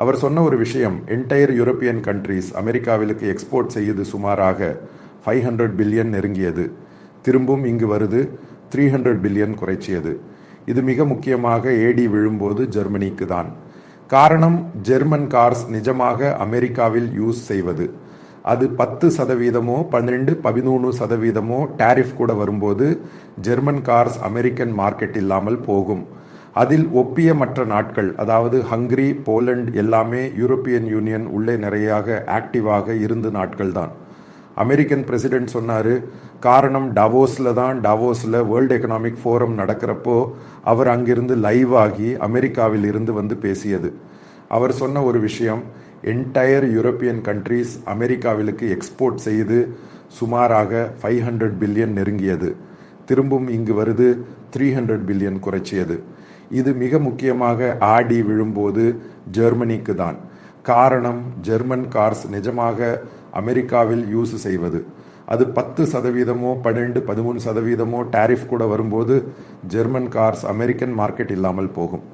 அவர் சொன்ன ஒரு விஷயம், என்டையர் யூரோப்பியன் கண்ட்ரீஸ் அமெரிக்காவிலுக்கு எக்ஸ்போர்ட் செய்யுது சுமாராக 500 பில்லியன் நெருங்கியது, திரும்பவும் இங்கு வருது 300 பில்லியன் குறைச்சியது. இது மிக முக்கியமாக ஏடி விழும்போது ஜெர்மனிக்கு தான். காரணம், ஜெர்மன் கார்ஸ் நிஜமாக அமெரிக்காவில் யூஸ் செய்வது. அது 10%, 12-13% டேரிஃப் கூட வரும்போது ஜெர்மன் கார்ஸ் அமெரிக்கன் மார்க்கெட் இல்லாமல் போகும். அதில் ஒப்பிய மற்ற நாட்கள், அதாவது ஹங்கரி, போலண்ட் எல்லாமே யூரோப்பியன் யூனியன் உள்ளே நிறையாக ஆக்டிவாக இருந்த நாட்கள் தான். அமெரிக்கன் பிரசிடென்ட் சொன்னார், காரணம் டாவோஸில் வேர்ல்டு எக்கனாமிக் ஃபோரம் நடக்கிறப்போ அவர் அங்கிருந்து லைவ் ஆகி அமெரிக்காவில் இருந்து வந்து பேசியது. அவர் சொன்ன ஒரு விஷயம், என்டையர் யூரோப்பியன் கண்ட்ரீஸ் அமெரிக்காவிலுக்கு எக்ஸ்போர்ட் செய்து சுமாராக 500 பில்லியன் நெருங்கியது, திரும்பவும் இங்கு வருது 300 பில்லியன் குறைச்சியது. இது மிக முக்கியமாக ஆடி விழும்போது ஜெர்மனிக்கு தான். காரணம், ஜெர்மன் கார்ஸ் நிஜமாக அமெரிக்காவில் யூஸ் செய்வது. அது 10%, 12-13% டேரிஃப் கூட வரும்போது ஜெர்மன் கார்ஸ் அமெரிக்கன் மார்க்கெட் இல்லாமல் போகும்.